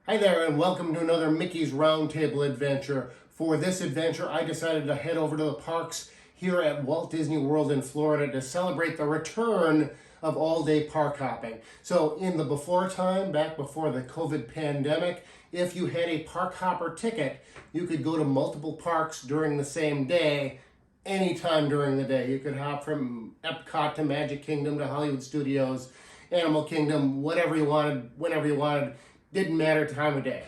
Hi there, and welcome to another Mickey's Roundtable adventure. For this adventure, I decided to head over to the parks here at Walt Disney World in Florida to celebrate the return of all-day park hopping. So in the before time, back before the COVID pandemic, if you had a park hopper ticket, you could go to multiple parks during the same day, anytime during the day. You could hop from Epcot to Magic Kingdom to Hollywood Studios, Animal Kingdom, whatever you wanted, whenever you wanted. Didn't matter time of day.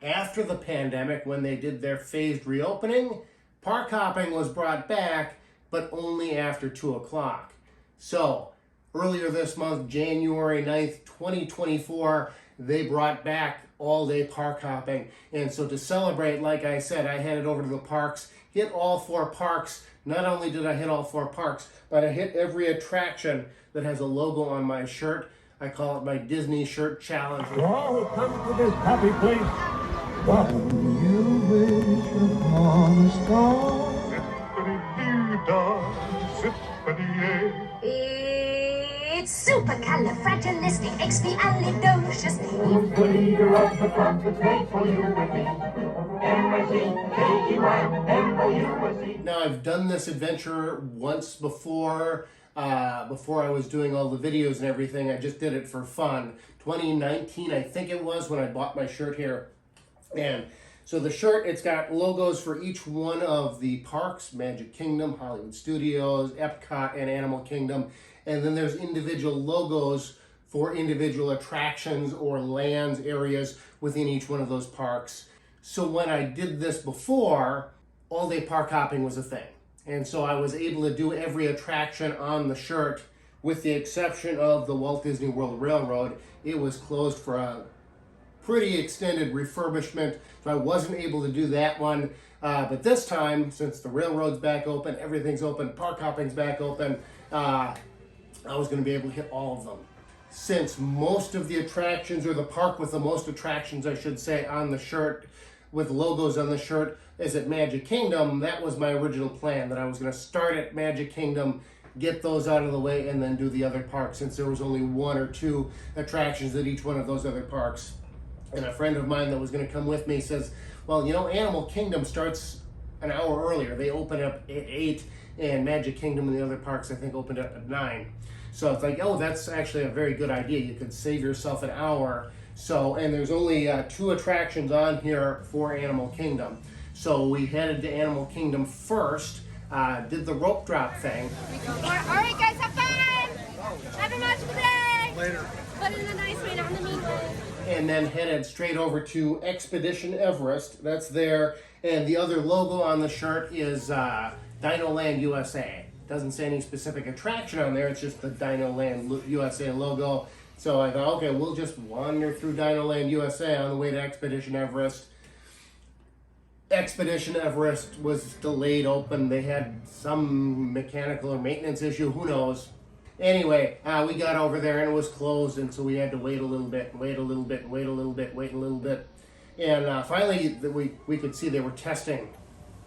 After the pandemic, when they did their phased reopening, park hopping was brought back, but only after 2 o'clock. So, earlier this month, January 9th, 2024, they brought back all-day park hopping. And so to celebrate, like I said, I headed over to the parks, hit all 4 parks. Not only did I hit all 4 parks, but I hit every attraction that has a logo on my shirt. I call it my Disney Shirt Challenge. Welcome to this happy place. What you wish upon a star. It's supercalifragilisticexpialidocious. Who's the leader of the front that's made for you and me? M-I-C-K-E-Y-M-O-U-S-E. Now, I've done this adventure once before I was doing all the videos and everything. I just did it for fun. 2019, I think it was, when I bought my shirt here. And so the shirt, it's got logos for each one of the parks: Magic Kingdom, Hollywood Studios, Epcot, and Animal Kingdom. And then there's individual logos for individual attractions or lands, areas within each one of those parks. So when I did this before, all-day park hopping was a thing. And so I was able to do every attraction on the shirt, with the exception of the Walt Disney World Railroad. It was closed for a pretty extended refurbishment, so I wasn't able to do that one. But this time, since the railroad's back open, everything's open, park hopping's back open, I was going to be able to hit all of them. Since most of the attractions, or the park with the most attractions, I should say, on the shirt, with logos on the shirt, is at Magic Kingdom, that was my original plan, that I was going to start at Magic Kingdom, get those out of the way, and then do the other parks, since there was only 1 or 2 attractions at each one of those other parks. And a friend of mine that was going to come with me says, well, you know, Animal Kingdom starts an hour earlier. They open up at 8, and Magic Kingdom and the other parks, I think, opened up at 9. So it's like, oh, that's actually a very good idea. You could save yourself an hour. So, and there's only 2 attractions on here for Animal Kingdom. So we headed to Animal Kingdom first, did the rope drop thing. All right, guys, have fun! Have a magical day! Later. But in a nice way, not in the mean way. And then headed straight over to Expedition Everest. That's there. And the other logo on the shirt is Dino Land USA. Doesn't say any specific attraction on there, it's just the Dino Land USA logo. So I thought, okay, we'll just wander through Dino Land USA on the way to Expedition Everest. Expedition Everest was delayed open. They had some mechanical or maintenance issue, who knows. Anyway, we got over there and it was closed, and so we had to wait a little bit, and wait a little bit, and wait a little bit, wait a little bit. And finally, we could see they were testing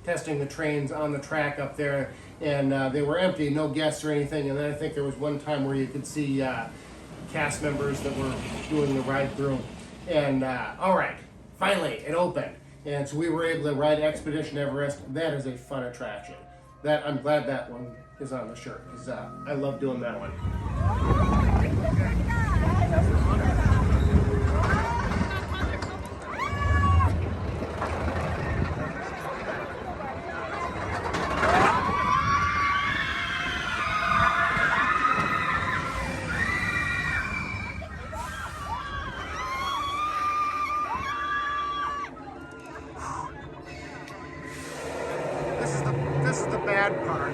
the trains on the track up there, and they were empty, no guests or anything. And then I think there was one time where you could see cast members that were doing the ride through. And all right, finally it opened. And so we were able to ride Expedition Everest. That is a fun attraction. I'm glad that one is on the shirt, because I love doing that one. This is the bad part.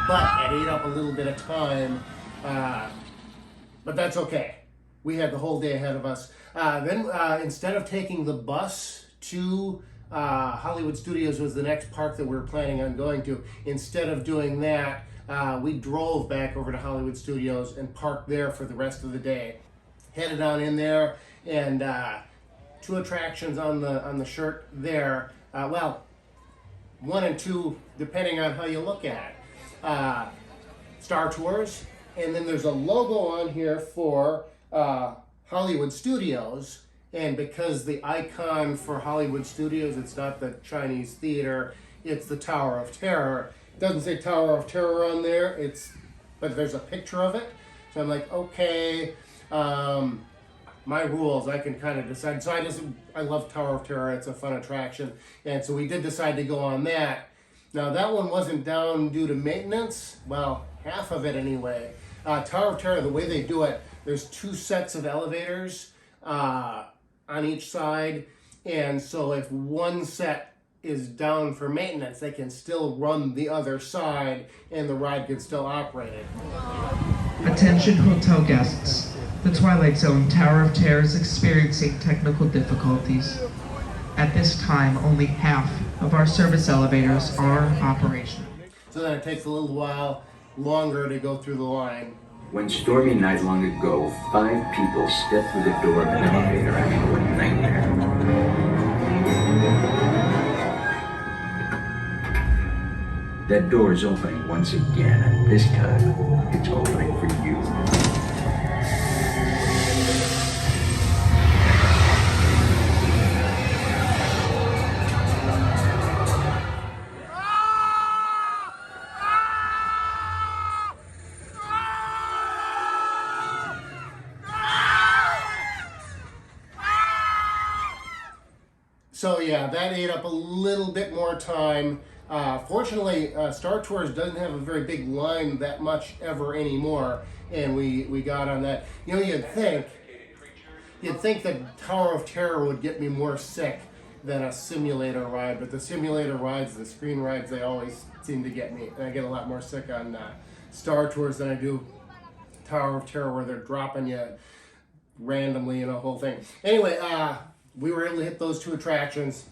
But it ate up a little bit of time, but that's okay. We had the whole day ahead of us. Then instead of taking the bus to Hollywood Studios was the next park that we were planning on going to. Instead of doing that, we drove back over to Hollywood Studios and parked there for the rest of the day. Headed on in there, and 2 attractions on the shirt there. Well, 1 and 2, depending on how you look at it. Star Tours, and then there's a logo on here for Hollywood Studios. And because the icon for Hollywood Studios, it's not the Chinese theater, it's the Tower of Terror. It doesn't say Tower of Terror on there, but there's a picture of it. So I'm like, okay, my rules, I can kind of decide. So I love Tower of Terror, it's a fun attraction. And so we did decide to go on that. Now that one wasn't down due to maintenance, well, half of it anyway. Tower of Terror, the way they do it, there's 2 sets of elevators on each side, and so if one set is down for maintenance, they can still run the other side and the ride can still operate it. Attention hotel guests. The Twilight Zone Tower of Terror is experiencing technical difficulties. At this time, only half of our service elevators are operational. So then it takes a little while longer to go through the line. One stormy night long ago, 5 people stepped through the door of an elevator after a nightmare. That door is opening once again, and this time, it's opening for you. So yeah, that ate up a little bit more time. Fortunately, Star Tours doesn't have a very big line that much ever anymore, and we got on that. You know, you'd think that Tower of Terror would get me more sick than a simulator ride, but the simulator rides, the screen rides, they always seem to get me, and I get a lot more sick on Star Tours than I do Tower of Terror, where they're dropping you randomly and a whole thing. Anyway, we were able to hit those 2 attractions.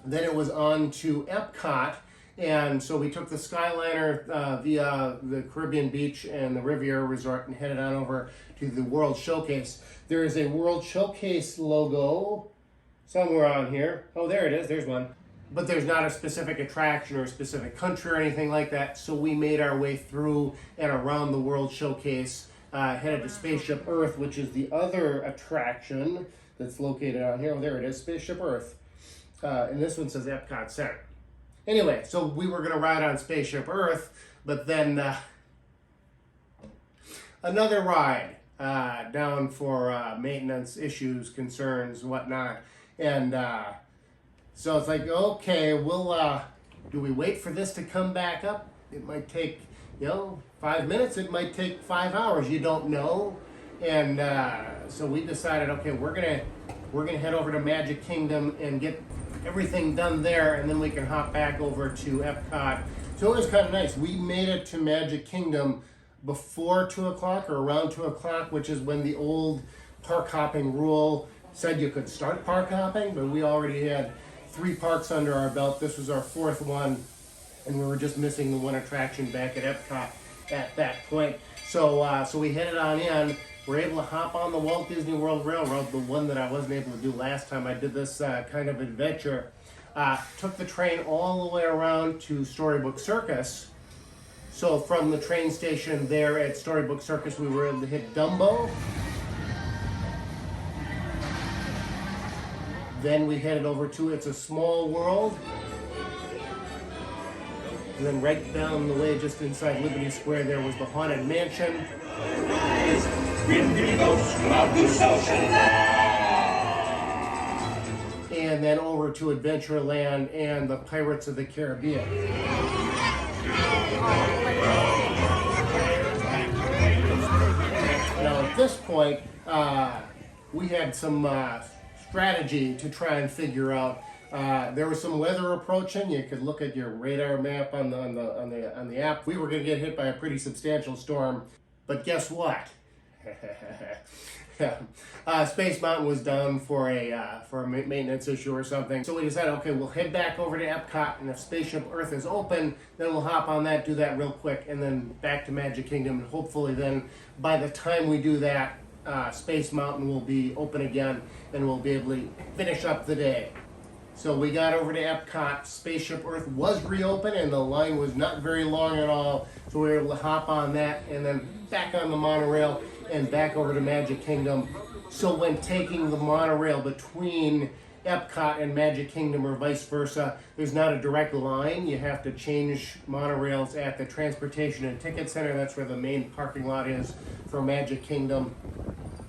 Then it was on to Epcot, and so we took the Skyliner via the Caribbean Beach and the Riviera Resort and headed on over to the World Showcase. There is a World Showcase logo somewhere on here. Oh, there it is. There's one. But there's not a specific attraction or a specific country or anything like that, so we made our way through and around the World Showcase, headed to Spaceship Earth, which is the other attraction that's located on here. Oh, there it is, Spaceship Earth. And this one says Epcot Center. Anyway, so we were going to ride on Spaceship Earth, but then another ride down for maintenance issues, concerns, whatnot. And so it's like, okay, we'll, do we wait for this to come back up? It might take, 5 minutes. It might take 5 hours. You don't know. And so we decided, okay, we're gonna head over to Magic Kingdom and get everything done there, and then we can hop back over to Epcot. So it was kind of nice. We made it to Magic Kingdom before 2 o'clock or around 2 o'clock, which is when the old park hopping rule said you could start park hopping, but we already had 3 parks under our belt. This was our 4th one, and we were just missing the 1 attraction back at Epcot at that point. So we headed on in. We're able to hop on the Walt Disney World Railroad, the one that I wasn't able to do last time I did this kind of adventure. Took the train all the way around to Storybook Circus. So from the train station there at Storybook Circus, we were able to hit Dumbo. Then we headed over to It's a Small World. And then right down the way, just inside Liberty Square, there was the Haunted Mansion. And then over to Adventureland and the Pirates of the Caribbean. Now at this point, we had some strategy to try and figure out. There was some weather approaching. You could look at your radar map on the app. We were going to get hit by a pretty substantial storm, but guess what? Yeah. Space Mountain was down for a maintenance issue or something. So we decided, okay, we'll head back over to Epcot, and if Spaceship Earth is open, then we'll hop on that, do that real quick, and then back to Magic Kingdom. And hopefully then, by the time we do that, Space Mountain will be open again, and we'll be able to finish up the day. So we got over to Epcot. Spaceship Earth was reopened, and the line was not very long at all. So we were able to hop on that, and then back on the monorail, and back over to Magic Kingdom. So when taking the monorail between Epcot and Magic Kingdom or vice versa, there's not a direct line. You have to change monorails at the Transportation and Ticket Center. That's where the main parking lot is for Magic Kingdom.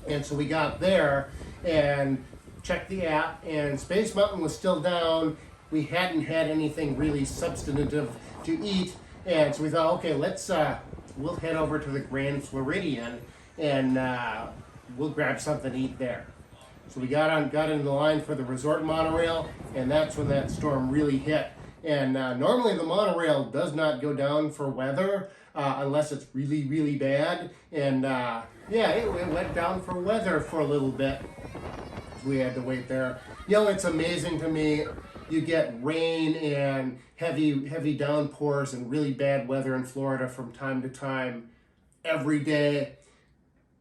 And so we got there and checked the app, and Space Mountain was still down. We hadn't had anything really substantive to eat, and so we thought, okay, we'll head over to the Grand Floridian, and we'll grab something to eat there. So we got in the line for the resort monorail, and that's when that storm really hit. And normally the monorail does not go down for weather unless it's really, really bad. And it went down for weather for a little bit. We had to wait there. It's amazing to me. You get rain and heavy downpours and really bad weather in Florida from time to time every day.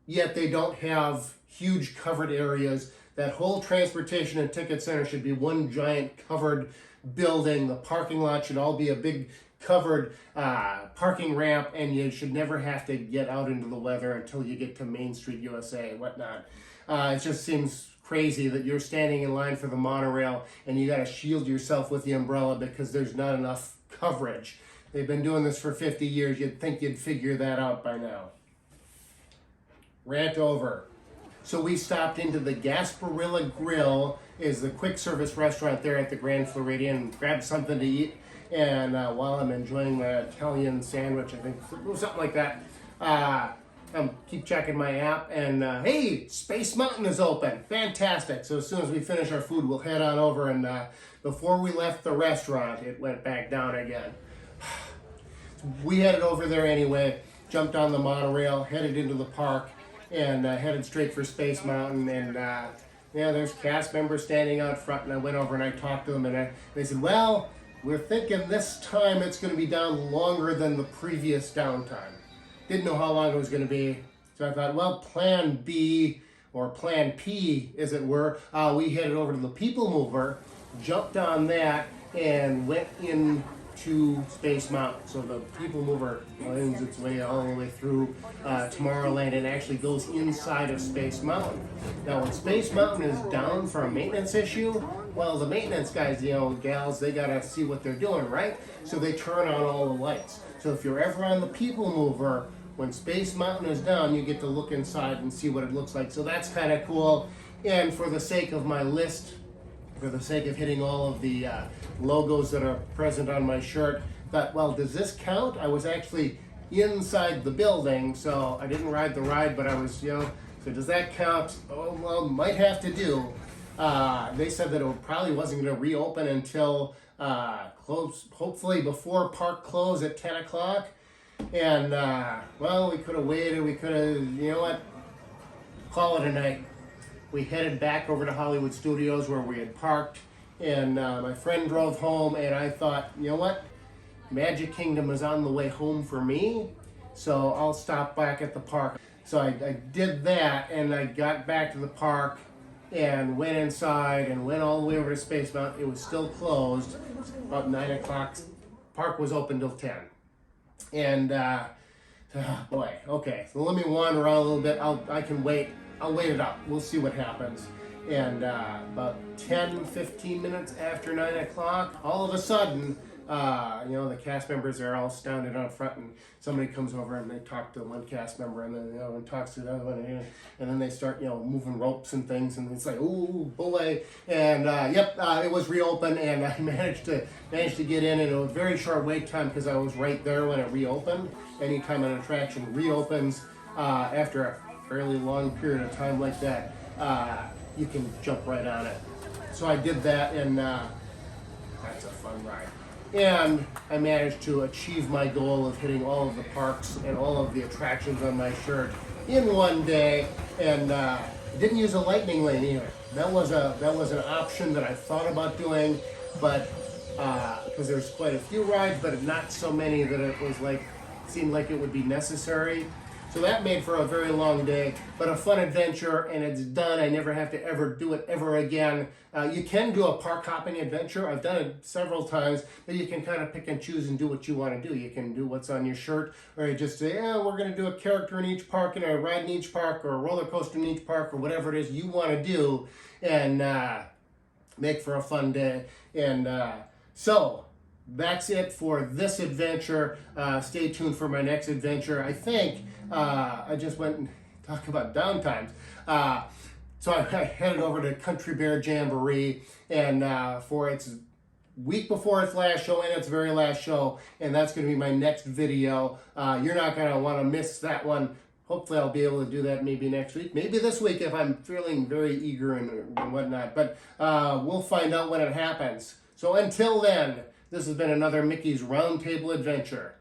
Yet they don't have huge covered areas. That whole Transportation and Ticket Center should be one giant covered building. The parking lot should all be a big covered parking ramp, and you should never have to get out into the weather until you get to Main Street USA and whatnot. It just seems crazy that you're standing in line for the monorail and you got to shield yourself with the umbrella because there's not enough coverage. They've been doing this for 50 years. You'd think you'd figure that out by now. Rant over. So we stopped into the Gasparilla Grill, is the quick service restaurant there at the Grand Floridian, grabbed something to eat, and while I'm enjoying my Italian sandwich, I think, something like that, keep checking my app, and hey, Space Mountain is open. Fantastic. So as soon as we finish our food, we'll head on over, and before we left the restaurant, it went back down again. We headed over there anyway, jumped on the monorail, headed into the park, and headed straight for Space Mountain. And there's cast members standing out front, and I went over and I talked to them, and they said, well, we're thinking this time it's going to be down longer than the previous downtime. Didn't know how long it was going to be, so I thought, well, plan B, or plan P, as it were, we headed over to the People Mover, jumped on that, and went into Space Mountain. So the People Mover winds its way all the way through Tomorrowland and actually goes inside of Space Mountain. Now, when Space Mountain is down for a maintenance issue, well, the maintenance guys, gals, they gotta see what they're doing, right? So they turn on all the lights. So if you're ever on the People Mover, when Space Mountain is down, you get to look inside and see what it looks like. So that's kind of cool. And for the sake of my list, for the sake of hitting all of the logos that are present on my shirt, thought, well, does this count? I was actually inside the building, so I didn't ride the ride, but I was, so does that count? Oh, well, might have to do. They said that it probably wasn't going to reopen until close, hopefully before park close at 10 o'clock. And, well, we could have waited. We could have, call it a night. We headed back over to Hollywood Studios where we had parked, and my friend drove home, and I thought, Magic Kingdom is on the way home for me, so I'll stop back at the park. So I did that, and I got back to the park and went inside and went all the way over to Space Mountain. It was still closed, about 9 o'clock. Park was open till 10. And, boy, okay, so let me wander around a little bit. I can wait. I'll wait it out. We'll see what happens. And about 10, 15 minutes after 9 o'clock, all of a sudden, the cast members are all standing out front, and somebody comes over and they talk to one cast member, and then and talks to the other one, and then they start moving ropes and things, and it's like, ooh boy. And it was reopened, and I managed to get in a very short wait time because I was right there when it reopened. Anytime an attraction reopens after a fairly long period of time like that, you can jump right on it. So I did that, and that's a fun ride. And I managed to achieve my goal of hitting all of the parks and all of the attractions on my shirt in one day. And Didn't use a lightning lane either. That was an option that I thought about doing, but because there's quite a few rides, but not so many that it was like seemed like it would be necessary. So that made for a very long day, but a fun adventure, and it's done. I never have to ever do it ever again. You can do a park hopping adventure. I've done it several times, but you can kind of pick and choose and do what you want to do. You can do what's on your shirt, or you just say, yeah, we're going to do a character in each park, and a ride in each park, or a roller coaster in each park, or whatever it is you want to do, and make for a fun day. And so that's it for this adventure. Stay tuned for my next adventure. I think I just went and talked about downtimes. So I headed over to Country Bear Jamboree, and for its week before its last show and its very last show, and that's going to be my next video. You're not going to want to miss that one. Hopefully I'll be able to do that maybe next week, maybe this week if I'm feeling very eager and whatnot, but we'll find out when it happens. So until then, this has been another Mickey's Roundtable Adventure.